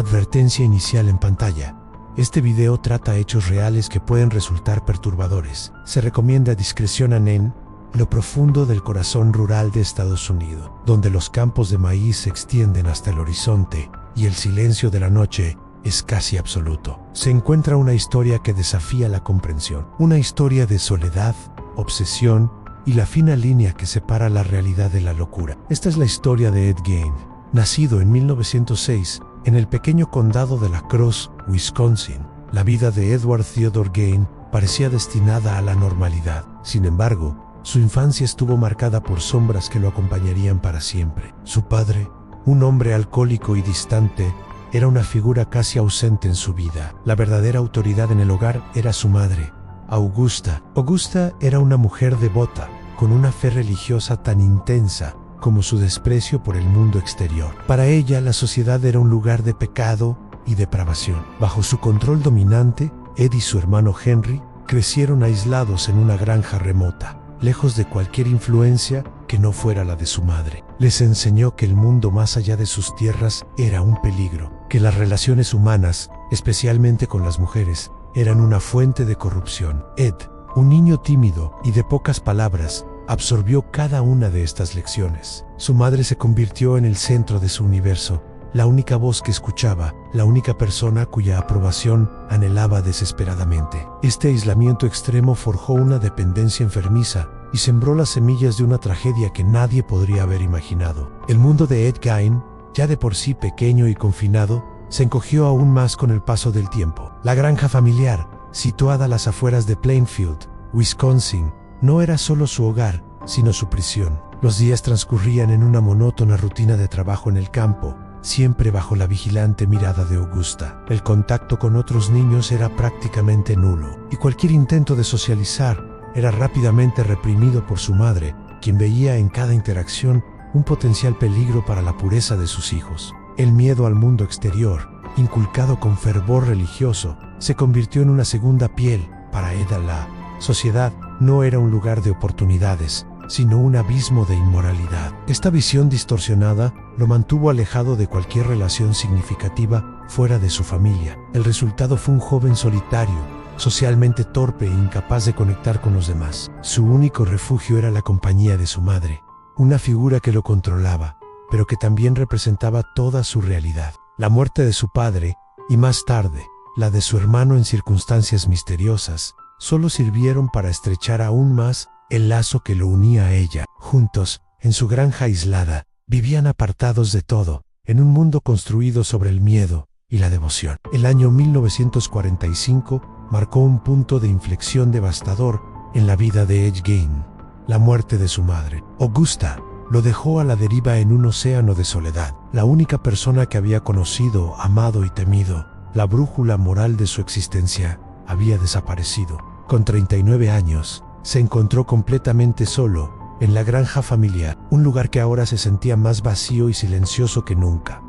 Advertencia inicial en pantalla. Este video trata hechos reales que pueden resultar perturbadores. Se recomienda discreción en lo profundo del corazón rural de Estados Unidos, donde los campos de maíz se extienden hasta el horizonte y el silencio de la noche es casi absoluto. Se encuentra una historia que desafía la comprensión. Una historia de soledad, obsesión y la fina línea que separa la realidad de la locura. Esta es la historia de Ed Gein, nacido en 1906 en el pequeño condado de La Crosse, Wisconsin. La vida de Edward Theodore Gein parecía destinada a la normalidad. Sin embargo, su infancia estuvo marcada por sombras que lo acompañarían para siempre. Su padre, un hombre alcohólico y distante, era una figura casi ausente en su vida. La verdadera autoridad en el hogar era su madre, Augusta. Augusta era una mujer devota, con una fe religiosa tan intensa como su desprecio por el mundo exterior. Para ella, la sociedad era un lugar de pecado y depravación. Bajo su control dominante, Ed y su hermano Henry crecieron aislados en una granja remota, lejos de cualquier influencia que no fuera la de su madre. Les enseñó que el mundo más allá de sus tierras era un peligro, que las relaciones humanas, especialmente con las mujeres, eran una fuente de corrupción. Ed, un niño tímido y de pocas palabras, absorbió cada una de estas lecciones. Su madre se convirtió en el centro de su universo, la única voz que escuchaba, la única persona cuya aprobación anhelaba desesperadamente. Este aislamiento extremo forjó una dependencia enfermiza y sembró las semillas de una tragedia que nadie podría haber imaginado. El mundo de Ed Gein, ya de por sí pequeño y confinado, se encogió aún más con el paso del tiempo. La granja familiar, situada a las afueras de Plainfield, Wisconsin, no era solo su hogar, sino su prisión. Los días transcurrían en una monótona rutina de trabajo en el campo, siempre bajo la vigilante mirada de Augusta. El contacto con otros niños era prácticamente nulo, y cualquier intento de socializar era rápidamente reprimido por su madre, quien veía en cada interacción un potencial peligro para la pureza de sus hijos. El miedo al mundo exterior, inculcado con fervor religioso, se convirtió en una segunda piel para Ed. La sociedad no era un lugar de oportunidades, sino un abismo de inmoralidad. Esta visión distorsionada lo mantuvo alejado de cualquier relación significativa fuera de su familia. El resultado fue un joven solitario, socialmente torpe e incapaz de conectar con los demás. Su único refugio era la compañía de su madre, una figura que lo controlaba, pero que también representaba toda su realidad. La muerte de su padre, y más tarde, la de su hermano en circunstancias misteriosas, solo sirvieron para estrechar aún más el lazo que lo unía a ella. Juntos, en su granja aislada, vivían apartados de todo, en un mundo construido sobre el miedo y la devoción. El año 1945 marcó un punto de inflexión devastador en la vida de Ed Gein: la muerte de su madre. Augusta lo dejó a la deriva en un océano de soledad. La única persona que había conocido, amado y temido, la brújula moral de su existencia, había desaparecido. Con 39 años, se encontró completamente solo en la granja familiar, un lugar que ahora se sentía más vacío y silencioso que nunca.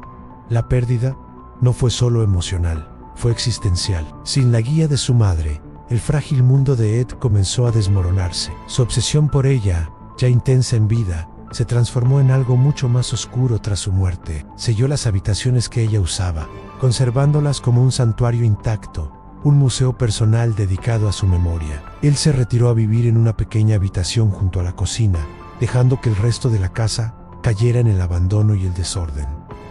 La pérdida no fue solo emocional, fue existencial. Sin la guía de su madre, el frágil mundo de Ed comenzó a desmoronarse. Su obsesión por ella, ya intensa en vida, se transformó en algo mucho más oscuro tras su muerte. Selló las habitaciones que ella usaba, conservándolas como un santuario intacto, un museo personal dedicado a su memoria. Él se retiró a vivir en una pequeña habitación junto a la cocina, dejando que el resto de la casa cayera en el abandono y el desorden.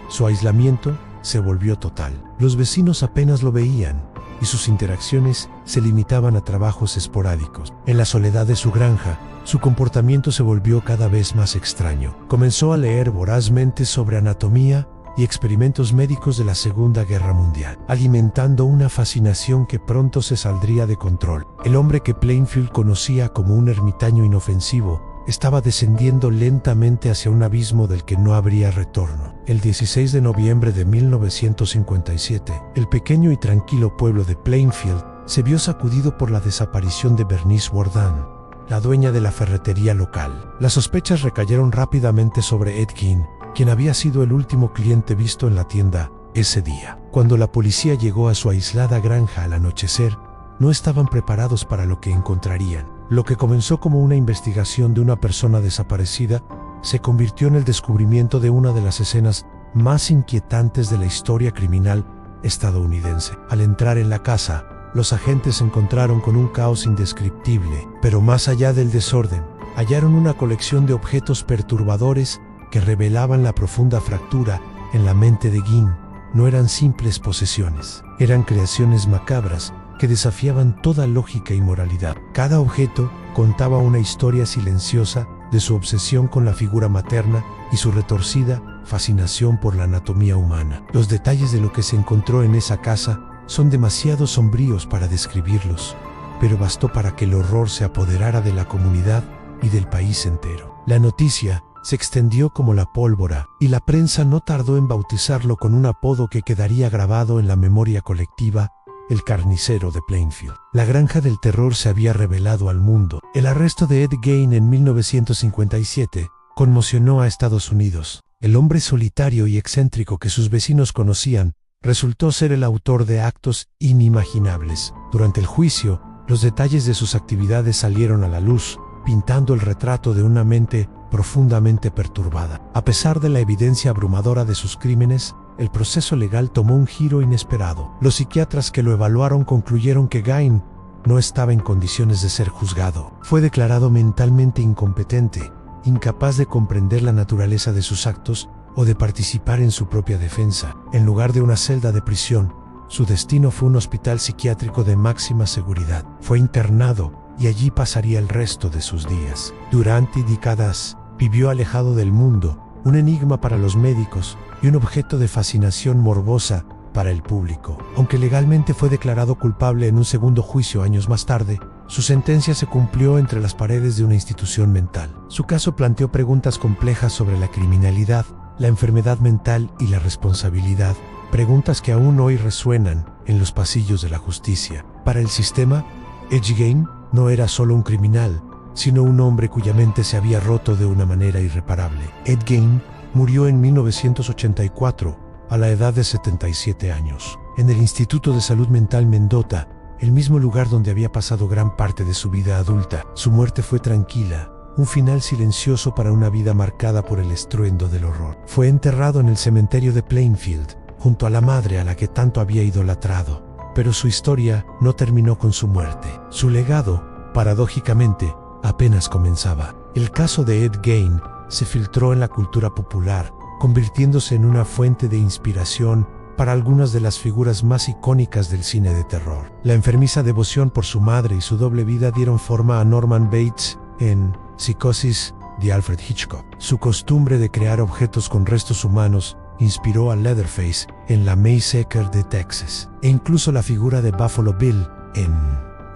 Su aislamiento se volvió total. Los vecinos apenas lo veían, y sus interacciones se limitaban a trabajos esporádicos. En la soledad de su granja, su comportamiento se volvió cada vez más extraño. Comenzó a leer vorazmente sobre anatomía y experimentos médicos de la Segunda Guerra Mundial, alimentando una fascinación que pronto se saldría de control. El hombre que Plainfield conocía como un ermitaño inofensivo estaba descendiendo lentamente hacia un abismo del que no habría retorno. El 16 de noviembre de 1957, el pequeño y tranquilo pueblo de Plainfield se vio sacudido por la desaparición de Bernice Bourdain, la dueña de la ferretería local. Las sospechas recayeron rápidamente sobre Ed Gein, quien había sido el último cliente visto en la tienda ese día. Cuando la policía llegó a su aislada granja al anochecer, no estaban preparados para lo que encontrarían. Lo que comenzó como una investigación de una persona desaparecida se convirtió en el descubrimiento de una de las escenas más inquietantes de la historia criminal estadounidense. Al entrar en la casa, los agentes se encontraron con un caos indescriptible, pero más allá del desorden, hallaron una colección de objetos perturbadores que revelaban la profunda fractura en la mente de Gein. No eran simples posesiones, eran creaciones macabras que desafiaban toda lógica y moralidad. Cada objeto contaba una historia silenciosa de su obsesión con la figura materna y su retorcida fascinación por la anatomía humana. Los detalles de lo que se encontró en esa casa son demasiado sombríos para describirlos, pero bastó para que el horror se apoderara de la comunidad y del país entero. La noticia se extendió como la pólvora, y la prensa no tardó en bautizarlo con un apodo que quedaría grabado en la memoria colectiva: el carnicero de Plainfield. La granja del terror se había revelado al mundo. El arresto de Ed Gein en 1957 conmocionó a Estados Unidos. El hombre solitario y excéntrico que sus vecinos conocían resultó ser el autor de actos inimaginables. Durante el juicio, los detalles de sus actividades salieron a la luz, pintando el retrato de una mente profundamente perturbada. A pesar de la evidencia abrumadora de sus crímenes, el proceso legal tomó un giro inesperado. Los psiquiatras que lo evaluaron concluyeron que Gein no estaba en condiciones de ser juzgado. Fue declarado mentalmente incompetente, incapaz de comprender la naturaleza de sus actos o de participar en su propia defensa. En lugar de una celda de prisión, su destino fue un hospital psiquiátrico de máxima seguridad. Fue internado y allí pasaría el resto de sus días. Durante décadas, vivió alejado del mundo, un enigma para los médicos y un objeto de fascinación morbosa para el público. Aunque legalmente fue declarado culpable en un segundo juicio años más tarde, su sentencia se cumplió entre las paredes de una institución mental. Su caso planteó preguntas complejas sobre la criminalidad, la enfermedad mental y la responsabilidad, preguntas que aún hoy resuenan en los pasillos de la justicia. Para el sistema, Ed Gein no era solo un criminal, sino un hombre cuya mente se había roto de una manera irreparable. Ed Gein murió en 1984 a la edad de 77 años, en el Instituto de Salud Mental Mendota, el mismo lugar donde había pasado gran parte de su vida adulta. Su muerte fue tranquila, un final silencioso para una vida marcada por el estruendo del horror. Fue enterrado en el cementerio de Plainfield, junto a la madre a la que tanto había idolatrado. Pero su historia no terminó con su muerte. Su legado, paradójicamente, apenas comenzaba. El caso de Ed Gein se filtró en la cultura popular, convirtiéndose en una fuente de inspiración para algunas de las figuras más icónicas del cine de terror. La enfermiza devoción por su madre y su doble vida dieron forma a Norman Bates en Psicosis de Alfred Hitchcock. Su costumbre de crear objetos con restos humanos inspiró a Leatherface en La Massacre de Texas. E incluso la figura de Buffalo Bill en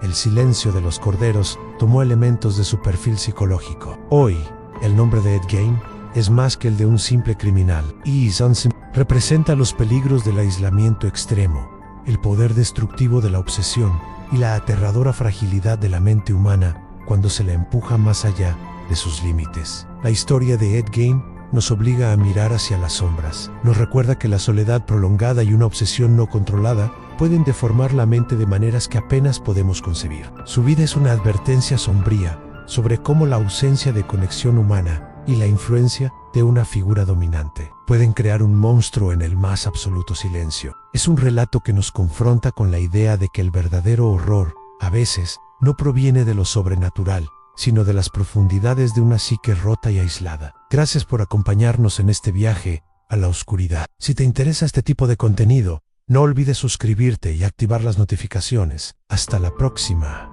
El silencio de los corderos tomó elementos de su perfil psicológico. Hoy, el nombre de Ed Gein es más que el de un simple criminal. Representa los peligros del aislamiento extremo, el poder destructivo de la obsesión y la aterradora fragilidad de la mente humana cuando se la empuja más allá de sus límites. La historia de Ed Gein nos obliga a mirar hacia las sombras. Nos recuerda que la soledad prolongada y una obsesión no controlada pueden deformar la mente de maneras que apenas podemos concebir. Su vida es una advertencia sombría sobre cómo la ausencia de conexión humana y la influencia de una figura dominante pueden crear un monstruo en el más absoluto silencio. Es un relato que nos confronta con la idea de que el verdadero horror, a veces, no proviene de lo sobrenatural, sino de las profundidades de una psique rota y aislada. Gracias por acompañarnos en este viaje a la oscuridad. Si te interesa este tipo de contenido, no olvides suscribirte y activar las notificaciones. Hasta la próxima.